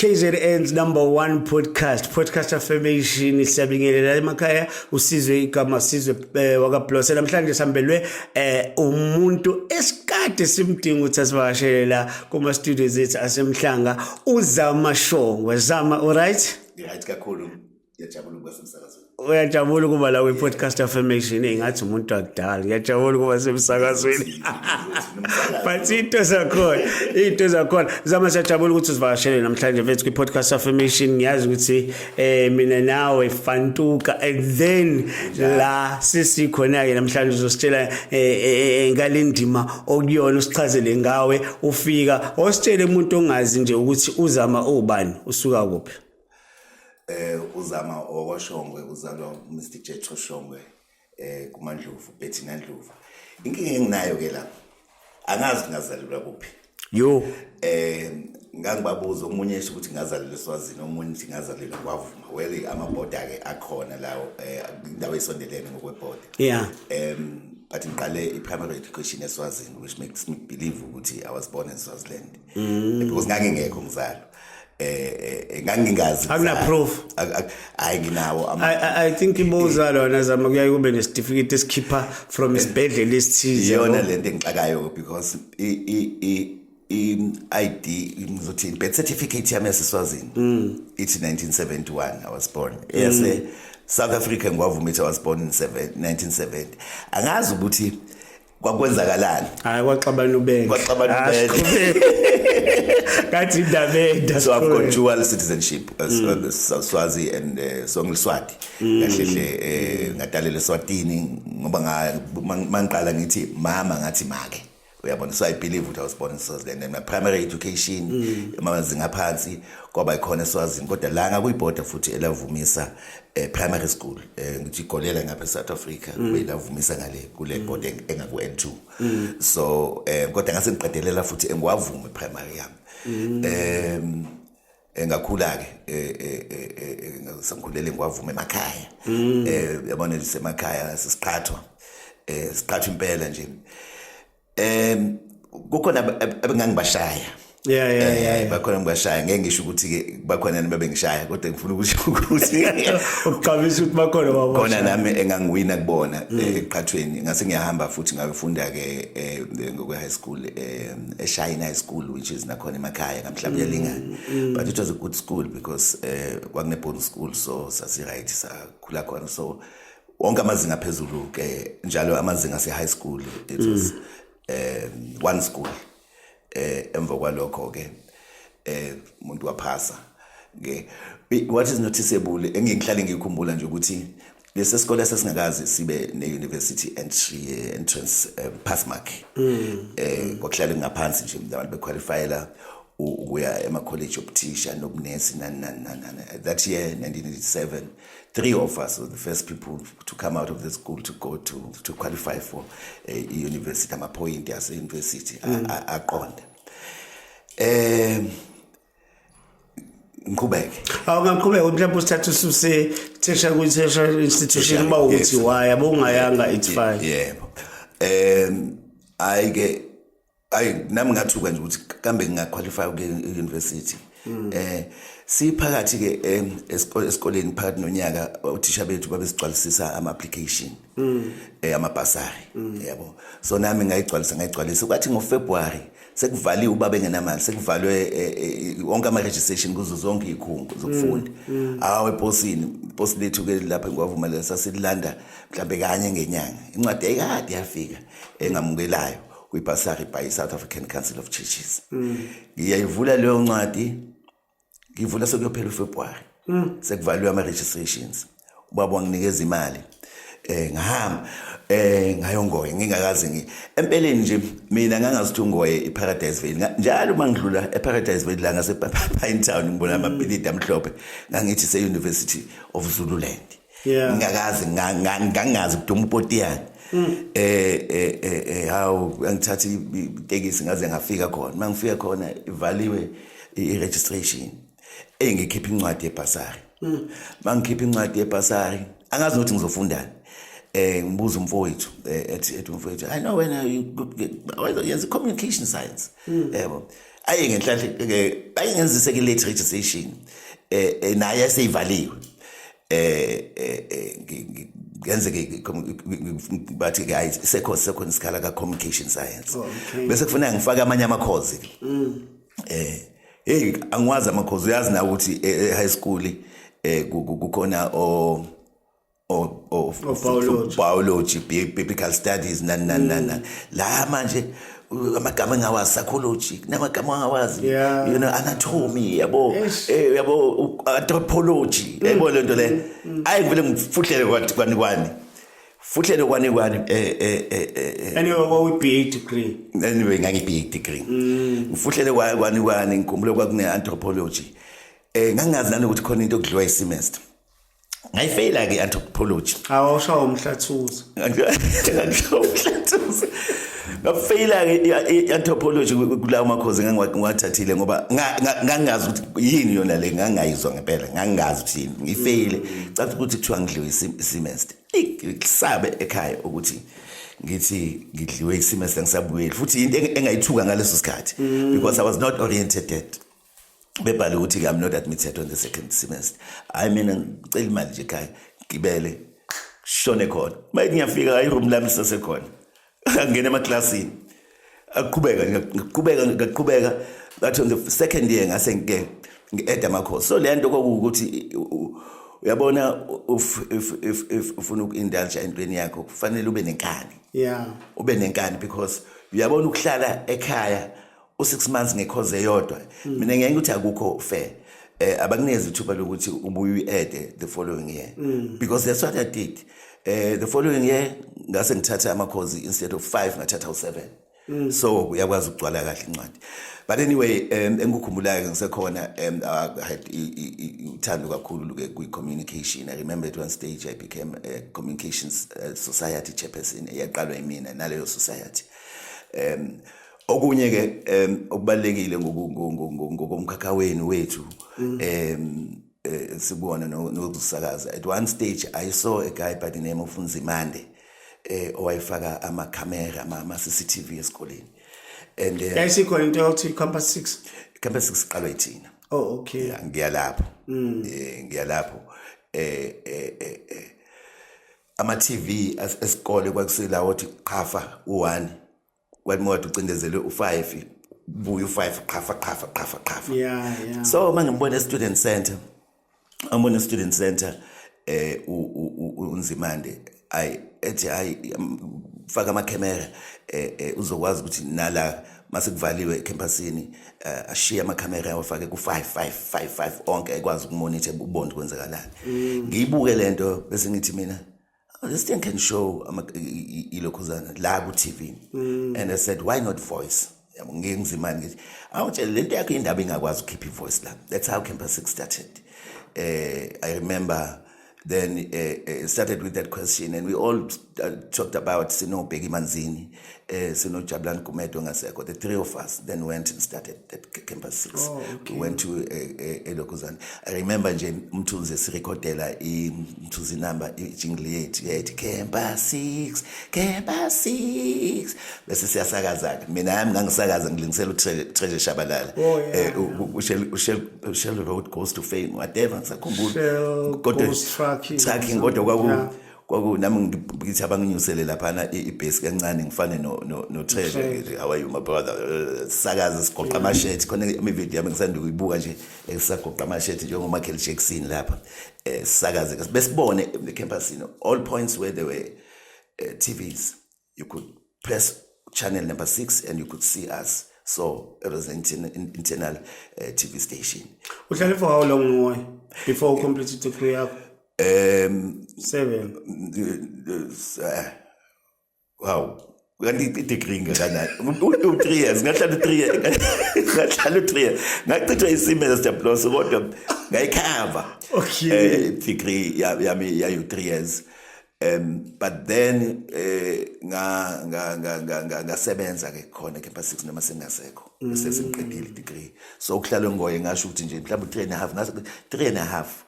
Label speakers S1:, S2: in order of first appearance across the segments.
S1: KZN's #1 podcast affirmation isiyabingelela emakhaya usizwe igama sizwe wakaBlosa namhlanje sambelwe umuntu esikade simdinga ukuthi asivakashele la kuma studios ethu asemhlanga uZama Shongwe. Zama, alright?
S2: Right kakhulu. Ngiyajabula ukuba semsakazweni.
S1: Uyajabula ukuba la kwi-podcast affirmation engathi umuntu akudala. Ngiyajabula ukuba semsakazweni. But into zakhona. Zama siyajabula ukuthi usivakashele namhlanje mfethu kwi-podcast affirmation. Ngiyazi ukuthi mina nawe fantuka and then la sisikhona ke namhlanje uzositshela ngalendima okuyona usichazele ngawe ufika ositshele umuntu ongazi nje ukuthi uZama ubani usuka kuphi.
S2: uZama okwashongwe uzalwa Mr Jetro Shongwe kuMandlovu Betty Nandlovu. Inkinga enginayo ke la angazi ngazalelwa kuphi.
S1: Yo
S2: ngangibabuza omunye esho ukuthi ngazalelwa eSwazini omunye ukuthi ngazalelwa kwaVuma. Well amabhoda ke akhona lawo indawo esondelene ngokwebhoda.
S1: Yeah.
S2: But ngiqale i-primary education eSwazini, which makes me believe ukuthi I was born in Swaziland. Because ngangingekho ngizalwa. Ngangingazi
S1: akuna proof
S2: ayinginawo
S1: I think ibuzalo nazama kuyaye kube ne certificate esikhipha from isibhedlela esithize
S2: yona lento engixakayo because ID ngizothi birth certificate yami yaseSwazini ithi 1971 I was born. Yes, South Africa ngwaVuma I was born in 1970. Angazi ukuthi kwakwenzakalani.
S1: Hayi kwaXabana ubenge. Kathi indabenda.
S2: So I've got dual citizenship as Swazi and Songliswati. Kahle ngadalela eSwatini ngoba mangiqala ngithi mama ngathi make. Uyabona, so I believe that I was born in Swaziland and my primary education amazinga phansi kwaba ikhona eSwazini kodwa la ngakuyibhoda futhi elavumisa primary school ngithi golela ngapha eSouth Africa belavumisa ngale kule board engaku N2 so kodwa ngase ngiqedelela futhi engwaVuma primary yami engakhula ke ngisangikhulele ngwaVuma emakhaya yabona lisemakhaya sisiqhathwa impela nje kukhona abengangibashaya bakhona ngibashaya ngeke ngisho ukuthi ke bakhona nabengishaya kodwa ngifuna ukusho ukuthi
S1: ukugqabisa ukuthi bakhona baba
S2: khona nami engangiwina kubona eqhathweni ngase ngiyahamba futhi ngabefunda ke ngokwe high school eShine High School which is nakhona emakhaya ngamhlanje yalingana but it was a good school because kwakune bonus school so sasi right sakhula khona so wonke amazinga phezulu ke njalo amazinga ase high school it was one school emva kwalokho ke umuntu waphasa ke what is noticeable engihlale ngikhumbula nje ukuthi lesesikole sasingakazi sibe ne-university entrance pass mark kwakuhlale ngaphansi nje abantu bequalifyela ukuya ema-college obuthisha nobunesi nani. That year 1987 3 of us were the first people to come out of the school to go to qualify for a university ama-point yase-university aqonda ngiqhubeke
S1: awungaqhubeka mhlawumbe usithathe ususe tertiary institution uba uthi why abungayanga it's fine
S2: yebo nami ngathuka nje ukuthi kambe ngingaqualify ku-university siphakathi ke esikoleni phakathi nonyaka uthisha bethu babesigcwalisisa ama-application amabhasari yabo so nami ngayigcwalisa kwathi ngoFebruary sekuvaliwe ubaba engenamali sekuvalwe wonke ama-registration kuzo zonke izikhungo zokufunda eposini iposi lethu ke lapha ngwaVuma lesasilanda mhlambe kanye ngenyanga incwadi ayikade yafika engamukelayo kwi-bursary by South African Council of Churches. Ngiyayivula leyo ncwadi ngivula sekuyophela uFebruary sekuvaliwe ama-registrations ubaba wanginikeza imali ngahamba ngayongoye ngingakazi empeleni nje mina ngangazithi ungoye eParadiseville njalo mangidlula eParadiseville la ngase Pinetown ngibona amabhilidi amhlophe ngangithi se-University of Zululand ngingakazi ngangazi kuduma upotiyani how angithathi itekisi ngaze ngafika khona mangifika khona ivaliwe i-registration engikhipha incwadi yebhasari mangikhipha incwadi yebhasari angazi ukuthi ngizofundani ngibuza umfowethu ethi umfowethu I know when you yenza communication science yebo aye ngenhlanhla bayengenzise ke late registration naye seyivaliwe ngenze ke bathi ke sekho isikhala ka communication science bese kufanele ngifake amanye ama course hey angwazi ama course uyazi na ukuthi high school kukhona biology biblical studies na la manje amagama ngawazi psychology namagama ngawazi you know anatomy yabo anthropology yabo lento le ayivele ngifuhlele kwani fuhlele kwani
S1: anyway what BA degree
S2: anyway ngangi BA degree ngifuhlele kwani ngikhumbule kwakune anthropology ngangazi nani ukuthi khona into okudliwa isemester ngayifeyila ke anthropology
S1: awushawa umhlathuzo
S2: ngafeyila ke anthropology kulawo makhozi ngiwathathile ngoba ngangazi ukuthi yini yona le ngangayizwa ngempela ngangazi ukuthi yini ngifeyile cathi ukuthi kuthiwa ngidliwe isemester ngisabe ekhaya ukuthi ngithi ngidliwe isemester ngisabuyela futhi into engayithuka ngaleso sikhathi because I was not oriented bebhala ukuthi I'm not admitted on the second semester I mina ngicela imali nje ekhaya gibele shone khona manje ngiyafika iroom lami sesekhona ngene emaklasini ngaqhubeka but on the second year ngase ngi-add ama course so lento kokuthi uyabona if ufuna uku-indulge entweni yakho kufanele ube nenkani ube nenkani because uyabona ukuhlala ekhaya u6 months ngekhoze eyodwa mina ngeke ukuthi akukho fair abakunikeza ithuba lokuthi ubuye uadd the following year because that's what I did the following year ngase ngithatha ama course instead of 5 ngathatha u7 so uyakwazi ukugcwala kahle incwadi but anyway engikukhumbulayo ngisekhona I had uthando kakhulu ku communication I remember at one stage I became a communications society chairperson eyaqalwa yimina naleyo society okunye ke okubalekile ngokomkhakha wenu wethu sibona nokusakaza at one stage I saw a guy by the name of Nzimande owayifaka ama camera ama CCTV esikoleni and
S1: yayisikhona into yokuthi campus
S2: 6 qala ithina
S1: okay
S2: ngiyalapho ama TV esikole kwakusela wathi qafa u1 kwathi ucindezele u5 buye u5 qafa
S1: yeah
S2: so mangibona student center uNzimande ethi faka ama camera uzokwazi ukuthi nala mase kuvaliwe ecampusini ashiya ama camera awafake ku5 onke ekwazi ukumonitor ubone kwenzakalani ngiyibuke lento bese ngithi mina this thing can show ilokhuzana la ku TV and I said why not voice ngingizimani ngithi awutshela lento yakho indaba ingakwazi ukukhipha ivoice la that's how campus 6 started I remember then it started with that question and we all talked about Sino Bheki Manzini Sino Jabulani Kumeto ngasekho the three of us then went and started at campus 6 we went to elokhuzana I remember nje umthunzi sirecordela imthuzi number ijingle yethu yathi campus 6 bese siyasakaza mina yami ngangisakaza ngilingisela uTreasure Shabalala Shell Road Goes to Fame whatever ngisakhumbula kodwa tracking kodwa kwakunami ngithi abanginyusele lapha ibase kancane ngifane no Treasure how are you my brother sakaza sigoqa amashethi khona ivideo yami ngisanda ukuyibuka nje esisagoqa amashethi njengoma Michael Jackson lapha sakaze besibone the campus all points where there were TVs you could press channel number 6 and you could see us so it was an internal TV station.
S1: Uhlale for how long before you completed the degree up? 7.
S2: Wow. Kanti degree ngakana 3 years ngahlala 3 years ngahlala 3 years ngachitha isemester plus kodwa ngayikhava
S1: okay
S2: degree yami yayo 3 years but then ngasebenza ke khona campus 6 noma sengasekho bese sengiqedile degree so ukuhlala ngoye ngasho ukuthi nje mhlawumbe 3 and a half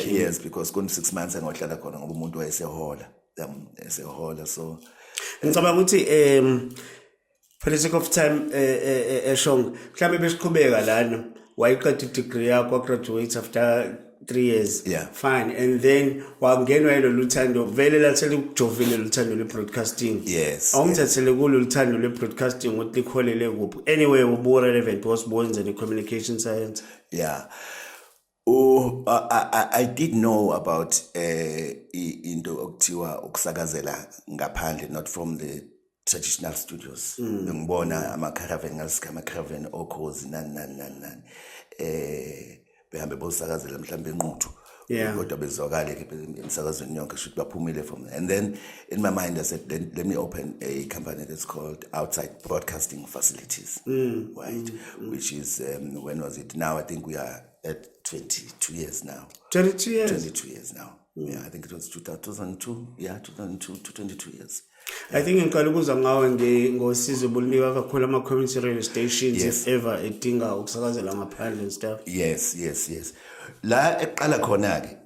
S2: years because kun 6 months engohlala khona ngoba umuntu wayesehola so
S1: ngicabanga ukuthi For the sake of time, Shong, mhlambe besiqhubeka lana, wayiqeda degree yakho, graduate after 3 years.
S2: Yeah.
S1: Fine. And then wangenwa yilo luthando vele lathele ukujovile luthando le-broadcasting.
S2: Yes.
S1: Awungithathele kulo luthando le-broadcasting ukuthi likholele kuphi. Anyway, ubu relevant was born in the communication science.
S2: Yeah. Oh, I did know about into okuthiwa ukusakazela ngaphandle, not from the traditional studios. Ngibona ama-caravan ngama-caravan okhozi nani behambe bosakazela mhlambe enquthu.
S1: Yeah.
S2: Kodwa bezwakale ke emsakazweni yonke should baphumile from there. And then in my mind I said, let me open a company that's called Outside Broadcasting Facilities, right? Which is when was it? Now I think we are at 22 years now.
S1: 22 years?
S2: 22 years now. Yeah, I think it was 2002. Yeah, 2002 to 22 years.
S1: I think ngiqala ukuza ngawe ngosizo bolunika kakhulu ama-community radio stations, if ever edinga ukusakazela ngaphandle and stuff.
S2: Yes. La eqala khona ke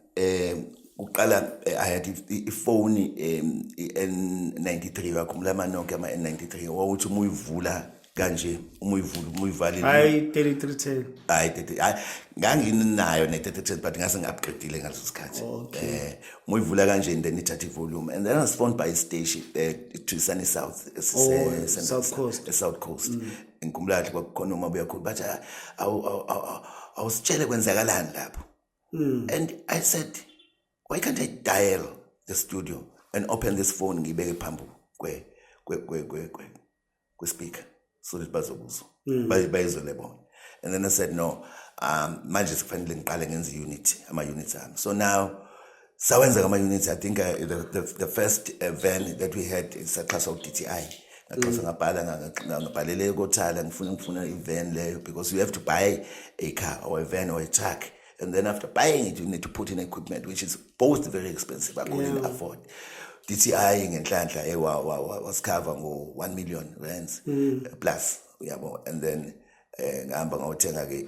S2: uqala I had ifone N93 wakho mla manonke ama N93 wawuthi umuyivula kanje umuyivale
S1: Hayi 3310.
S2: hayi nganginayo ne-3310 but ngase ngi-upgradeile ngaleso sikhathi umuyivula kanje then ithatha volume, and then I was phoned by a station to Sunny South,
S1: South Coast.
S2: South Coast. Ngikhumbula kwakukhona uma buyakhulu bathi awusitshele kwenzakalani lapho. And I said, why can't I dial the studio and open this phone ngibeke phambi kwe speaker so that bazokuzwa bayizwe bona. And then I said, no, manje sikufanele ngiqale ngenze ama-units ami. So now sawenza ama-units. I think the first van that we had is saxhasa u-DTI. Ngabhalele koThala ngifuna i-van leyo, because you have to buy a car or a van or a truck, and then after buying it you need to put in equipment which is both very expensive. I couldn't afford. DTI ngenhlanhla was cover ngo 1 million rands plus, yabo. And then ngihamba ngawuthenga ke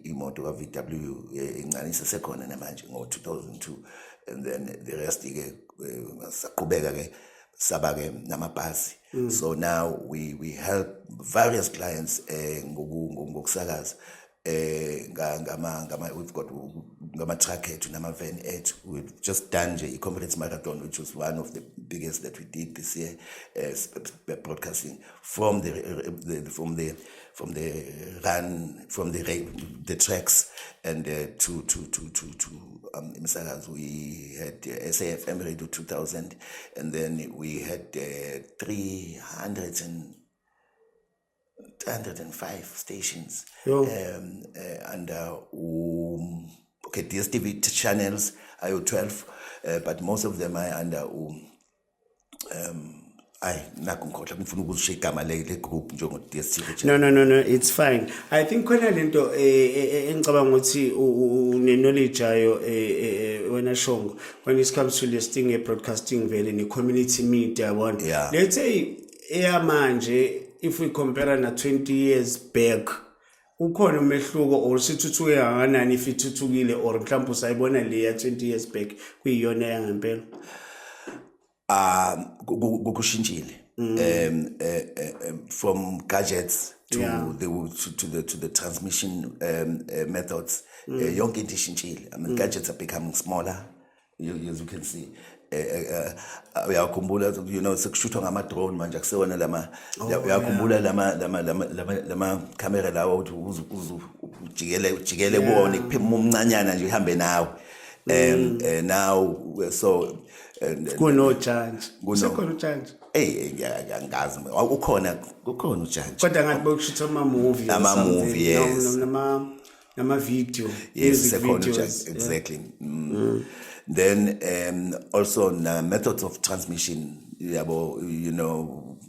S2: imoto ka VW incanisa sekhona namanje ngo 2002, and then the rest ke saqhubeka ke saba ke namabhasi. So now we help various clients ngokusakaza we've got ngama truck ethu nama van ethu. We've just done a Comrades Marathon, which was one of the biggest that we did this year, broadcasting from the tracks and to Msagaz. We had SAFM Radio 2000, and then we had 305 stations under DSTV channels. I have 12, but most of them are under
S1: No, it's fine. I think khona lento engicabanga ukuthi une-knowledge ayo wena Shongo, when it comes to listing a broadcasting vele ne community media one.
S2: Yeah.
S1: Let's say manje, if we compare na 20 years back, ukhona umehluko or sithuthuke kangakanani if ithuthukile, or mhlawumbe usayibona le ya 20 years back kuyiyona yangempela?
S2: Kushintshile from gadgets to the transmission methods. Yonke into ishintshile. I mean, gadgets are becoming smaller, as you can see. Uyakhumbula, sekushuthwa ngama-drone manje akusewona uyakhumbula lama camera lawo uthi ujikele kuwona kuphima umncanyana nje uhambe nawe. Now so
S1: kunojantshi sekhona ujantshi
S2: angazi ukhona ujantshi
S1: kodwa ngathi bokushutha ama-movie
S2: yes
S1: nama-video,
S2: yes,
S1: videos.
S2: Exactly. Then also na methods of transmission,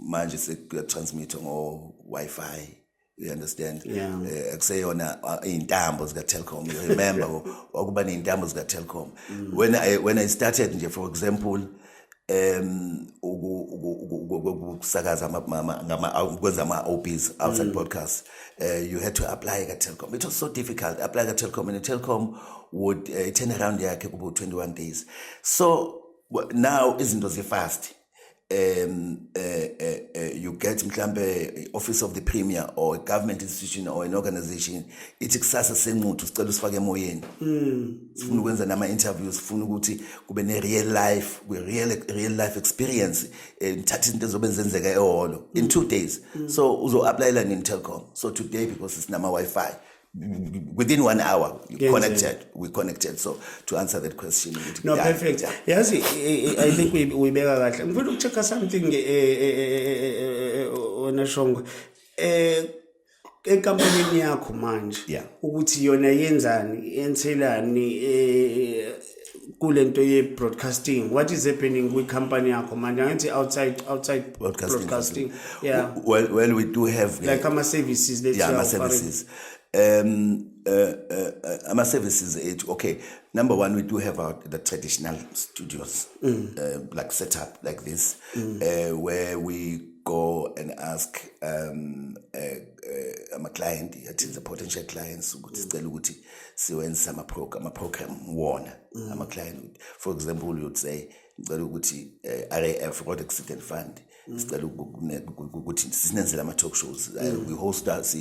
S2: manje transmit on Wi-Fi. You understand?
S1: Yeah.
S2: Akuseyona intambo zika Telkom. You remember ukuba intambo zika Telkom. When I started nje, for example, ukusakaza kwenza ama-OPs, outside broadcast, you had to apply at Telkom. It was so difficult. Apply at Telkom, and Telkom would turn around yakhe about 21 days. So now izinto zifast. You get mhlambe office of the premier or a government institution or an organization ithi kusasa senquthu sicela usifake emoyeni sifuna ukwenza nama interviews sifuna ukuthi kube ne real life experience nithatha izinto ezobenzenzeka eholo in 2 days so uzo applyela in Telkom so today because it's nama Wi-Fi within 1 hour we connected so to answer that question
S1: no perfect yazi I think we beka kahle ngifuna ukuchecka something onashongo enkampanini yakho manje ukuthi yona yenzani enthelani kulento ye broadcasting what is happening with company yakho manje ngathi outside broadcasting
S2: well we do have
S1: like ama services let's say
S2: services our services okay number one we do have the traditional studios like set up like this where we go and ask a client that is a potential clients ukuthi sicela ukuthi siwenze ama program wona ama client for example you would say ngicela ukuthi RAF Road Accident Fund sicela ukuthi sinenzela ama talk shows we host us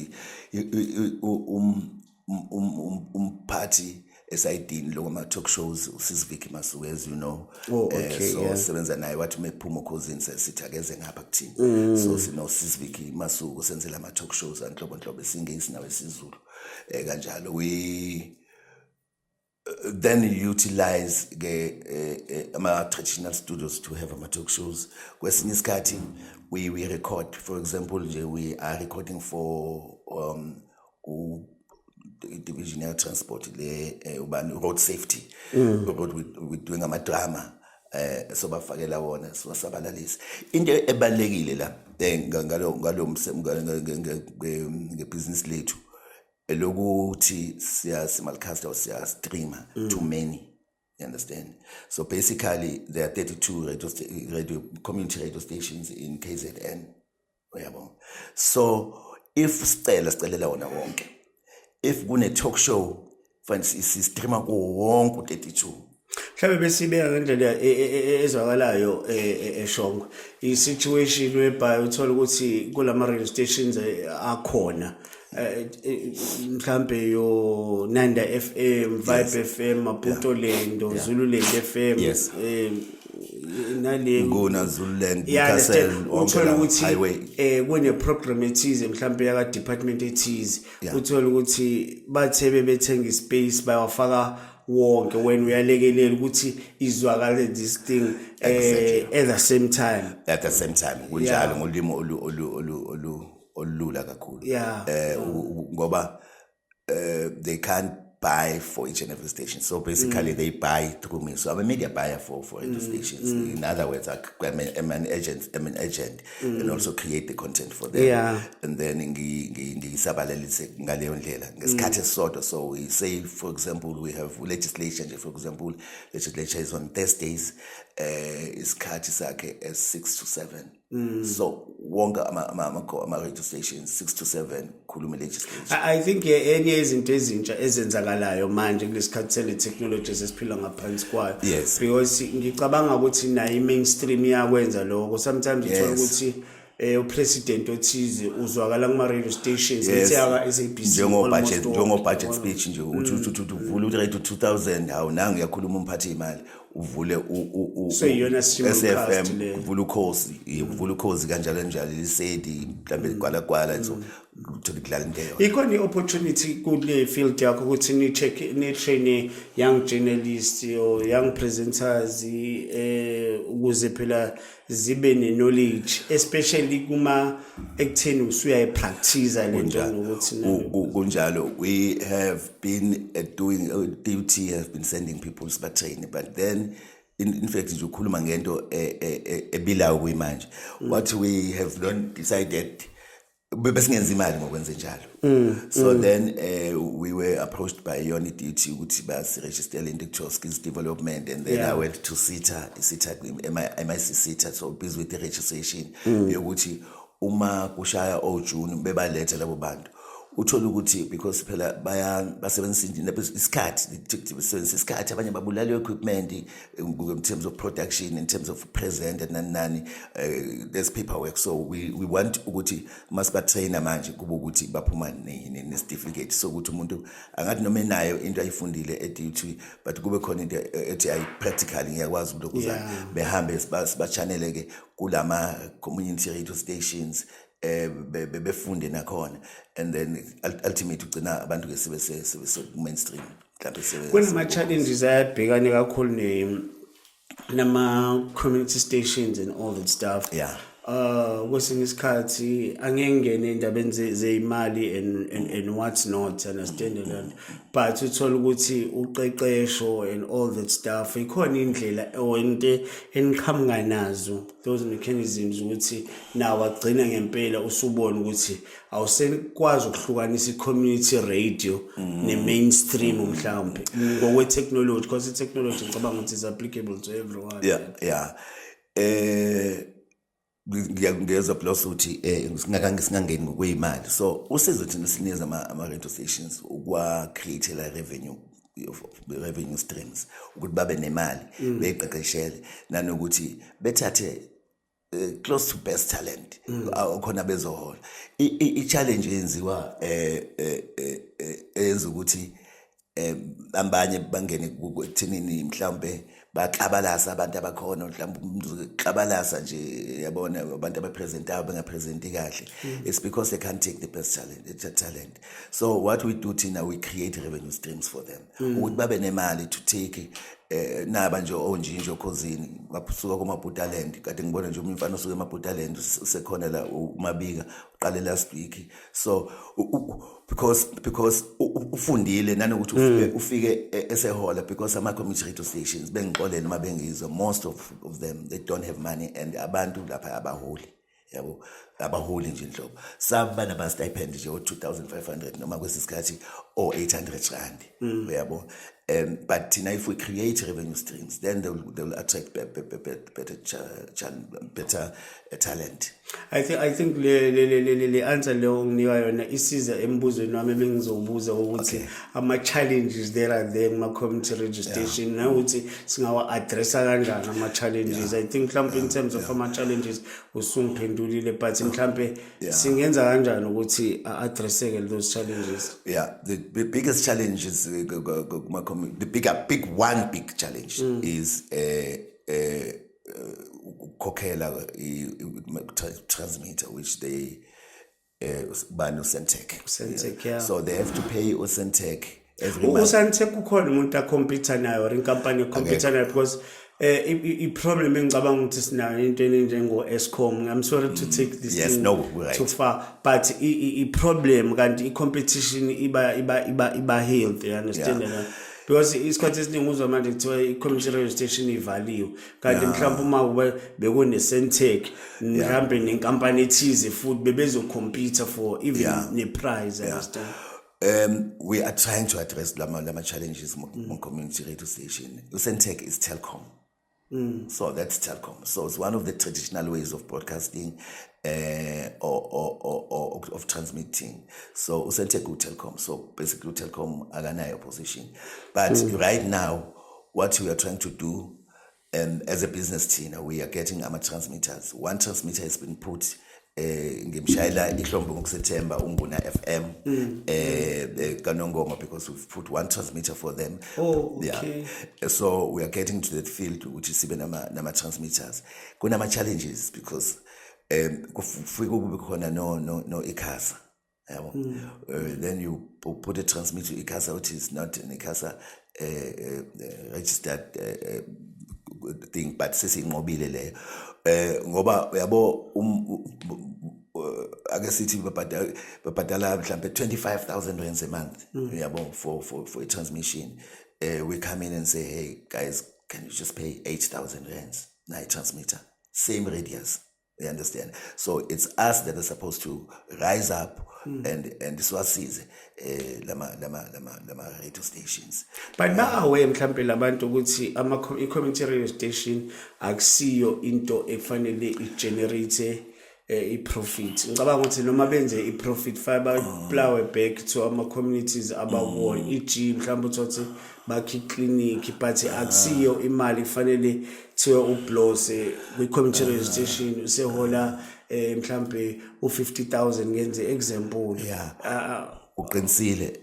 S2: party esidini lo ma talk shows usiziviki Masuku as you know so sebenza naye wathi mephuma cousins sithakeze ngapha kuthini so sino Siziviki Masuku senzela ama talk shows anhlobonhlobo esingisi nawe isiZulu kanjalo we then utilize ama traditional studios to have ama talk shows kwesinye isikhathi we record for example we are recording for division air transport road safety road we doing ama drama so bafakela wona so sabalalisi into ebalekile la ngalo ngebusiness lethu elokuthi siyasimulcast or siya streamer too many you understand so basically there are 32 community radio stations in KZN uyabo so if sicelela wona wonke if kune talk show fancy streamer ko wonke 32
S1: mhlawumbe besibeka ngendlela ezwakalayo eShongwe I situation whereby uthola ukuthi kulama radio stations akhona mhlambe yo Nanda FM Vibe FM Maputo Lendo Zululand FM nale
S2: ngona Zululand
S1: Castle uthola ukuthi kune program ethize mhlambe yaka department ethize uthola ukuthi bathe bethenga ispace bayawafaka wonke when uyalekelela ukuthi izwakale this thing at the same time
S2: kunjalo ngolimo olula kakhulu ngoba they can't buy for each and every station so basically they buy through me so I'm a media buyer for radio stations in other words I'm an agent and also create the content for them and then ngisabalalise ngaleyo ndlela ngesikhathi esodwa so we say for example we have legislation for example legislature is on Thursdays isikhathi sakhe as 6 to 7 so wonke ama radio stations 6 to 7 khuluma legislation
S1: I think enye izinto ezintsha ezenzakalayo manje kulesikhathi sele technology esiphila ngaphansi kwayo because ngicabanga ukuthi nayi mainstream yakwenza lokho sometimes uthola ukuthi upresident othize uzwakala kuma radio stations ethiyaka SABC
S2: njengo budget speech nje uthi uvula uRadio 2000 hawu nanga uyakhuluma umphathi imali uvule
S1: so yona
S2: SFM uvula ukhozi kanjalo lisedi mhlambe kwala so uthola into
S1: ikhona iopportunity kule field yakho ukuthi ni train young journalists or young presenters ukuze phela zibe ne knowledge especially kuma ekutheni usuya practice lento ukuthi
S2: kunjalo we have been doing duty have been sending people to train but then in fact nje ukhuluma ngento ebilayo kuyimanje what we have decided besingenza imali ngokwenza njalo so then we were approached by Yoni Duty ukuthi basiregister into kuthiwa skills development and then I went to SITA MIC SITA so busy with the registration yokuthi uma kushaya June bebaletha labo bantu uthola ukuthi because phela basebenzisa basebenzisa isikhathi abanye babulala equipment in terms of production, in terms of present and nani there's paperwork. So we want ukuthi masibatraina manje kube ukuthi baphuma ne-certificate so ukuthi umuntu angathi noma enayo into ayifundile e-duty but kube khona into ethi practically ngiyakwazi ukuzana behambe sibachanele kulama community radio stations befunde nakhona and then ultimately ugcina abantu ke sebe mainstream mhlawumbe
S1: kunama challenges ayabhekane kakhulu nama community stations and all that stuff. Kwesinye isikhathi angeke ngene endabeni zeimali and what's not, understand that, but uthola ukuthi uqeqesho and all that stuff ikhona indlela onke eniqhamuka nazo those mechanisms ukuthi nawo agcina ngempela usubona ukuthi awusekwazi ukuhlukanisa i-community radio ne-mainstream mhlawumbe ngokwe technology because i-technology ngicabanga ukuthi is applicable to everyone.
S2: Ngiyezwa plus ukuthi singangeni ngokweyimali so usizo thina sinikeza ama radio stations ukwa create la revenue streams ukuthi babe nemali beyiqeqeshele nanokuthi bethathe close to best talent khona bezohola i-challenge yenziwa eyenza ukuthi abanye bangene kuthenini mhlawumbe baxabalasa abantu abakhona mhlawumbe uxabalasa nje yabona abantu abapresentayo bengapresenti kahle. It's because they can't take the best talent. So what we do thina, we create revenue streams for them ukuthi babe nemali to take naba nje onjinjo khosini basuka kumaBhutaland kade ngibona nje umfana osuka eMaBhutaland usekhona la uMabika uqale last week. So because ufundile nanokuthi ufike esehola because ama community radio stations bengixolele mabengizwa most of them they don't have money and abantu lapha abaholi yabo abaholi nje inhlobo sabana ba stipend nje 2500 noma kwesisikhathi or 800 rand yabo. But if we create revenue streams, then they will attract better talent.
S1: I think le answer leyo nginika yona isiza embuzweni wami bengizobuza ukuthi ama challenges there are there ma community registration na ukuthi singawa addressa kanjani ama challenges. I think mhlawumbe in terms of ama challenges usungiphendulile but mhlawumbe singenza kanjani ukuthi addresseke those challenges.
S2: The biggest challenge is the big challenge is Kokela transmitter which they ban Usentech. So they have to pay Usentech every month.
S1: Usentech ukhona umuntu acompete nayo or inkampani acompete nayo because i-problem engicabanga ukuthi sinayo into enjengo Eskom. I'm sorry to take this thing too far but i-problem kanti i-competition iba healthy, you understand that? Because isikhathi esiningi uzwa manje kuthiwa i-community radio station ivaliwe kanti mhlawumbe uma bekune Sentech mhlawumbe nenkampani ethize futhi bebezocompete for even ne-prize, understand?
S2: We are trying to address lama challenges on community radio station. Sentech is Telkom. So that's Telkom. So it's one of the traditional ways of broadcasting or of transmitting. So Usentech Telkom. So basically Telkom aganayo position. But right now, what we are trying to do, as a business team, we are getting our transmitters. One transmitter has been put ngimshayela ihlombe ngokuSeptember unguna FM kaNongoma because we've put one transmitter for them. So we are getting to that field which is sibe nama transmitters. Kunama challenges because kufike kube khona no ICASA yabo. Then you put a transmitter ICASA which is not an ICASA registered thing but sesinqobile leyo ngoba yabo ake sithi babhadala mhlambe 25,000 rands a month yabo for a transmission. We come in and say, hey guys, can you just pay 8,000 rands na transmitter, same radius, you understand? So it's us that are supposed to rise up and swasize lama radio stations.
S1: But bawe mhlambe labantu ukuthi i-community radio station akusiyo into efanele i-generate i-profit. Ngicabanga ukuthi noma benze i-profit fiber plow back to ama communities abawo e.g. mhlawumbe uthi bakhe clinic but akusiyo imali kufanele thiwe ublose kwi-community radio station usehola mhlawumbe u50,000 ngenze example.
S2: Uqinisile.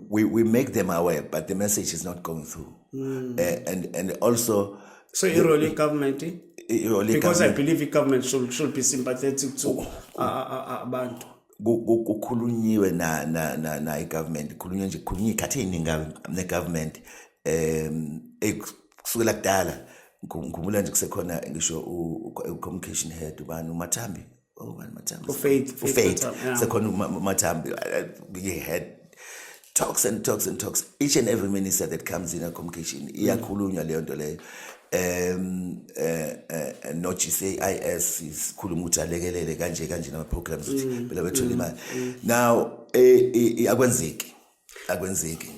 S2: We make them aware, but the message is not going through. And also,
S1: so the role of government, because I believe the government should be sympathetic to abantu.
S2: Kukhulunyiwe na i-government khulunywe nje khulunywe ikhathi eningi ne-government kusukela kudala ngikhumbula nje kusekhona ngisho u-communication head ubani uMathambi uFaith sekhona uMathambi we had talks each and every minister that comes in a communication iyakhulunywa leyo nto leyo no GCIS isikhuluma ukuthi alekelele kanje nama programs phela bethola imali now akwenzeki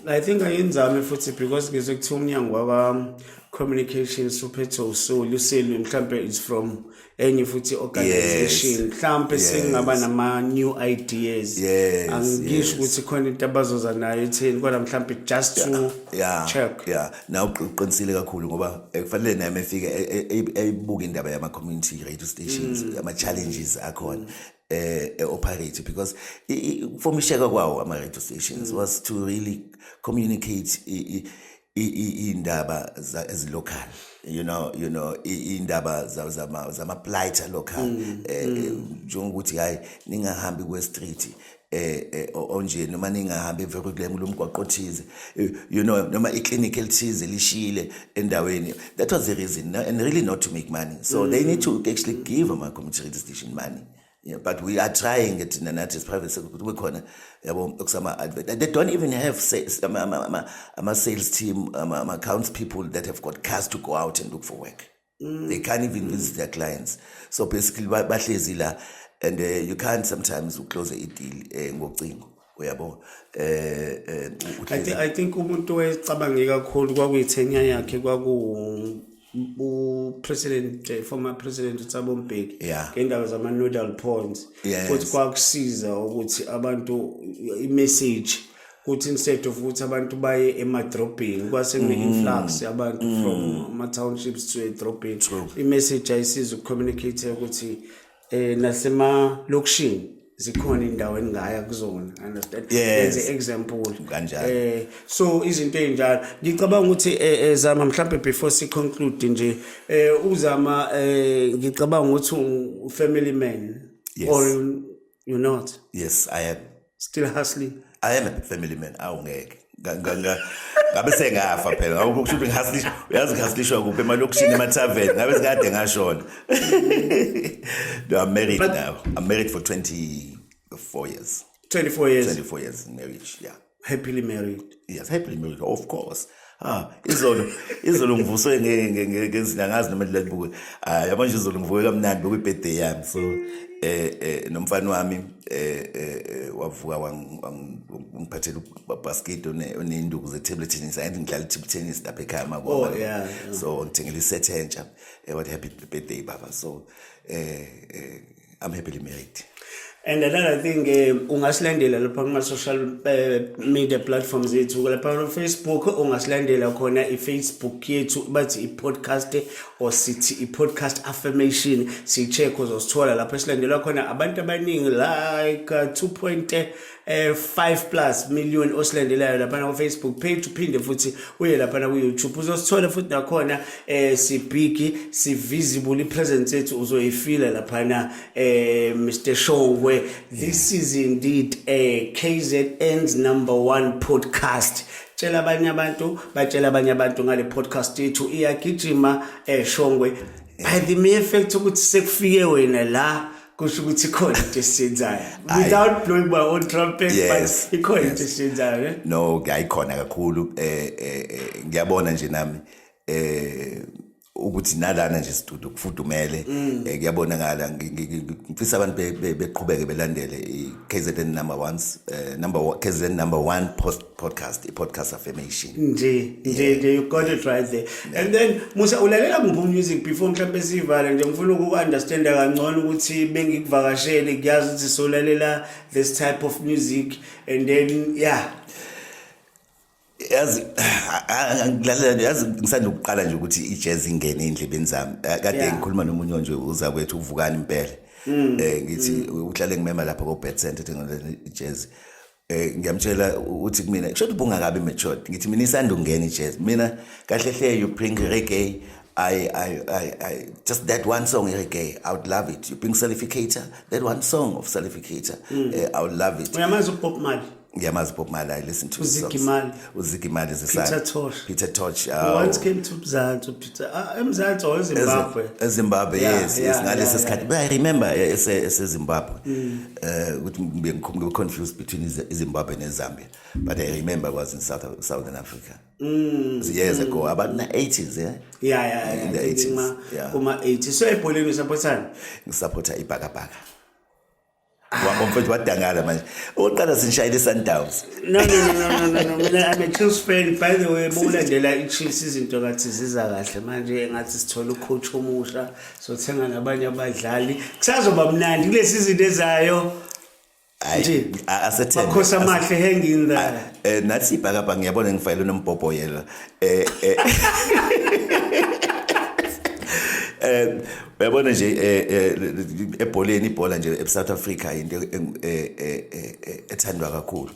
S1: I think ayenzame futhi because ngizwe kuthi umnyango waba communications uphetho uselwe mhlambe is from enye futhi organization mhlambe singaba nama new ideas angisho ukuthi khona into abazoza nayo etheni kodwa mhlambe just to check
S2: now uqinisile kakhulu ngoba kufanele naye efike eyibuka indaba yama community radio stations ama challenges akhona operate because formisheka kwawo ama radio stations was to really communicate indaba ezilocal you know indaba zama blighter local njengokuthi hayi ningahambi kwe street onje noma ningahambi evekule umgwaqo othize you know noma iclinic elithize lishile endaweni. That was the reason, and really not to make money, so they need to actually give ama community radio station money. Yeah, but we are trying it in an artist private sector. They don't even have sales team, accounts people that have got cars to go out and look for work. They can't even visit their clients. So basically, and you can't sometimes close a deal.
S1: I think umuntu wecabange kakhulu kwakuyithenya yakhe former president uThabo Mbeki ngendaba zama nodal points ukuthi kwakusiza ukuthi abantu i-message ukuthi instead of ukuthi abantu baye emadrobheni kwase kune-influx abantu from ama-townships to edrobheni i-message ayisiza ukucommunicate ukuthi nasema-lokishini zikhona indawo engaya kuzona, understand? As example so izinto enjalo ngicabanga ukuthi zama mhlambe before si conclude nje uzama ngicabanga ukuthi family man or you not.
S2: Yes, I am
S1: still hustling.
S2: I am a family man. Awungeke ngabe sengafa phela ngokusho ngihaslisha uyazi ngihaslisha kuphi emalokishini emathaveni ngabe sikade ngashona. I'm married now. I'm married for 24 years.
S1: 24 years.
S2: 24 years in marriage, yeah.
S1: Happily married.
S2: Yes, happily married, of course. Izolo ngivuswe ngezinangazi noma libuke. Yabanje izolo ngivuke kamnandi bekwi birthday yami. So nomfana wami wavuka ngiphathela basket onenduku ze table tennis. I ngidlala table tennis lapha ekhaya mabona. So ngithengele iset entsha. What happy birthday baba. So I'm happily married.
S1: And another thing, ungasilandela lapha kuma social media platforms yethu lapha on Facebook ungasilandela khona iFacebook yethu bathi iPodcast or sithi iPodcast Affirmation sicheck uzosithola lapha esilandela khona abantu abaningi like 2.5+ million osilandelayo lapha na Facebook page uphinde futhi uye lapha na ku YouTube uzosithola futhi nakhona si big si visible presence yethu uzoyifila lapha na Mr. Shongwe. This is indeed a KZN's #1 podcast. Tshela abanye abantu batshela abanye abantu ngale podcast yethu iyagijima Shongwe by the mere fact ukuthi sekufike wena la kusho ukuthi khona into esiyenzayo without blowing my own trumpet. But ikhona into esiyenzayo.
S2: No, ayikhona kakhulu ngiyabona nje nami ukuthi nalana nje studio kufudumele kuyabonakala ngifisa abantu beqhubeke belandele KZN number 1 KZN number 1 podcast affirmation
S1: nje you got it right there. And then Musa ulalela ngiphi music before mhlawumbe sivala nje ngifuna uku-understand kangcono ukuthi bengikuvakashele kuyazi ukuthi solalela this type of music and then
S2: yazi ngisanda ukuqala nje ukuthi ijazz ingene endlebeni zami kade ngikhuluma nomunye nje uza kwethu uvukani impela ngithi uhlale ngimema lapha ko Bed Center ngale ijazz ngiyamtshela ukuthi kumina kusho ukuthi bungakabi matured ngithi mina isanda ungena ijazz mina kahle hle you bring reggae I just that one song reggae I would love it. You bring Salificator, that one song of Salificator I would love it.
S1: Uyamazi uPop Mali?
S2: Ngiyamazi uPop Mali. I listen to
S1: Uziki Mali.
S2: Uziki Mali is a Peter Tosh.
S1: Once came to Mzansi Peter. Mzansi or Zimbabwe.
S2: Zimbabwe, yes. Ngalesi sikhathi. But I remember Zimbabwe. Ukuthi ngibe confused between Zimbabwe and Zambia. But I remember I was in Southern Africa. Years ago, about the 80s,
S1: yeah.
S2: In the 80s. Yeah.
S1: 80s. So ebholeni usupportani?
S2: Ngisupporta iBhakabhaka. Wamfethu wadangala manje. Uqala sinshayile Sundowns.
S1: No. I'm a Chiefs fan. By the way, bokulandela iChiefs izinto kathi ziza kahle manje ngathi sithola ucoach omusha sothenga nabanye abadlali. Kusazoba mnandi kulesi izinto ezayo.
S2: Nje asethe
S1: bakhosa amahle hang in there.
S2: Nathi iBhakabhaka ngiyabona ngifayile nombhobhoyela. Uyabona nje ebholeni ibhola nje eSouth Africa into ethandwa kakhulu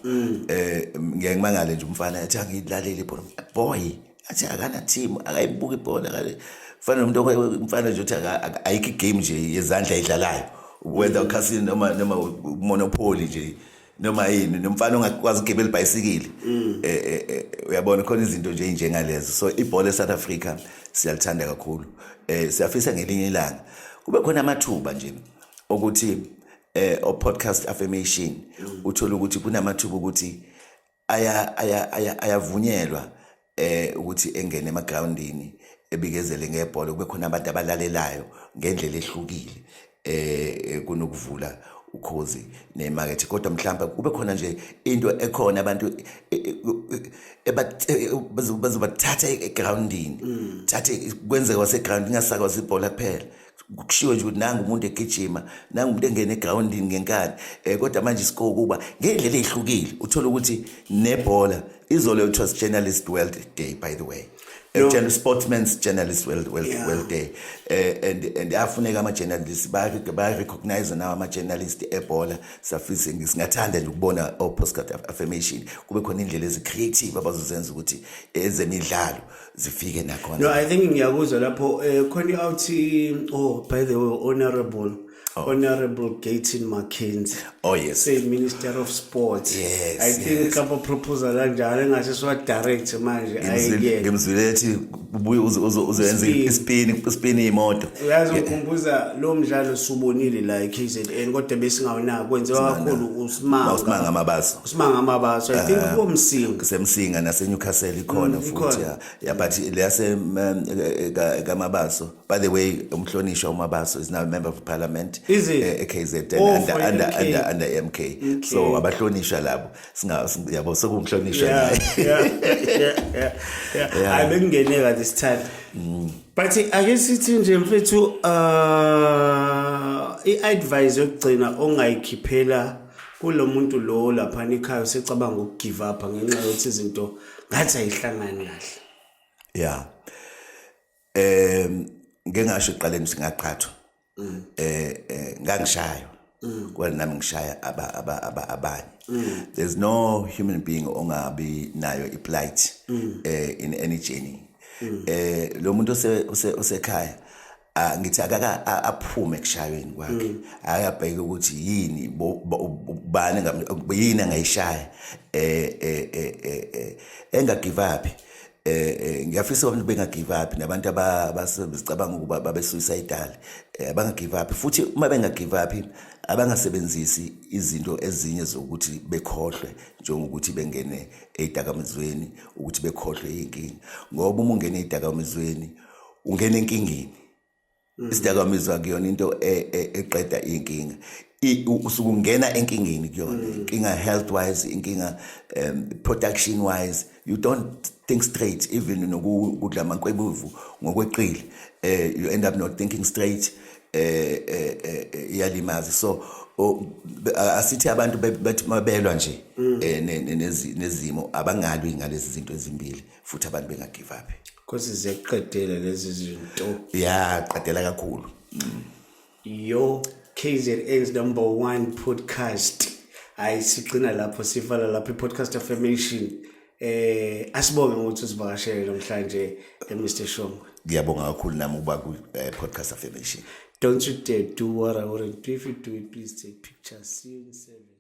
S2: ngiyangimangala nje umfana athi angidlalele ibhola boy athi akana team akayibuka ibhola kale kufana nomuntu umfana nje uthi ayikho igame nje yezandla idlalayo whether casino noma monopoly nje noma yini nomfana ongakwazi ukugibela ibhayisikili uyabona khona izinto nje njengalezo so ibhola eSouth Africa siyalithanda kakhulu siyafisa ngelinye ilanga kube khona amathuba nje ukuthi o podcast affirmation uthola ukuthi kunamathuba ukuthi ayavunyelwa ukuthi engene emagroundini ebikezele ngebhola kube khona abantu abalalelayo ngendlela ehlukile kunokuvula ukhozi nemarket kodwa mhlawumbe kube khona nje into ekhona abantu bazobathatha egroundini thathe kwenzeka waseground ingasakwazi ibhola kuphela kushiwo nje ukuthi nanga umuntu egijima nanga umuntu engene egroundini ngenkani kodwa manje siko kuba ngendlela ehlukile uthola ukuthi nebhola izolo it was journalist world day by the way sportsman's journalist world day and afuneka ama journalists ba recognize now ama journalists ebhola safise ngisingathanda nje ukubona o podcast affirmation kube khona indlela ezicreative abazozenza ukuthi ezemidlalo zifike nakhona.
S1: No, I think ngiyakuzwa lapho khona outhi by the way Honorable Gaten Mackenzie.
S2: Oh yes.
S1: Say Minister of Sports.
S2: Yes.
S1: I think couple proposal kanjalo engase siwa direct manje ayike.
S2: Ngimzwelethi ubuye uzoyenza ispin imoto.
S1: Uyazokhumbuza lo mdlalo subonile la eKZN kodwa besingawunaka kwenziwa kakhulu uSimanga
S2: Amabaso.
S1: uSimanga Amabaso. I think komsinga.
S2: Kusemsinga nase Newcastle ikhona futhi ya but leyase kaMabaso. By the way, umhlonishwa uMabaso is now a member of parliament.
S1: Is it?
S2: KZN under MK. So abahlonishwa labo yabo sokumhlonishwa
S1: naye. Yeah. Abengeneka this time. But ake sithi nje mfethu iadvice yokugcina ongayikhiphela kulo muntu lo lapha ekhaya usecabanga ukugive up ngenxa yokuthi izinto ngathi ayihlangani kahle.
S2: Yeah. Ngengasho iqaleni singaqhathwa. Ngangishaya kwani nami ngishaya abanye. There's no human being ongabi nayo iplight in any journey. Lo muntu osekhaya ngithi akaka aphume kushayweni kwakhe ayabheka ukuthi yini bani yini angayishaya engagive up. Ngiyafisa abantu bengagive up nabantu abasebenzicabanga ukuba babe suicidal abangagive up futhi uma bengagive up abangasebenzisi izinto ezinye zokuthi bekhohlwe njengokuthi bengene edakamizweni ukuthi bekhohlwe inkingi ngoba uma ungene edakamizweni ungena enkingeni. Isidakamizwa kuyona into eqeda inkinga. Usuke ungena enkingeni kuyona. Inkinga health wise, inkinga production wise, you don't think straight even nokudla amanqwebuvu ngokweqile. You end up not thinking straight. Iyalimaza. So asithi abantu bathi mabelwa nje nezimo abangalwi ngalezi zinto ezimbili futhi abantu bengagive up.
S1: Because ziyakuqedela lezi zinto.
S2: Yeah, qedela kakhulu.
S1: Yo KZN's #1 podcast. Siqina lapho sivala lapho podcast affirmation. Asibonge ukuthi usivakashele namhlanje Mr. Shongwe.
S2: Ngiyabonga kakhulu nami ukuba ku podcast affirmation.
S1: Don't you dare do what I wouldn't do. If you do it, please take pictures. See you in 7.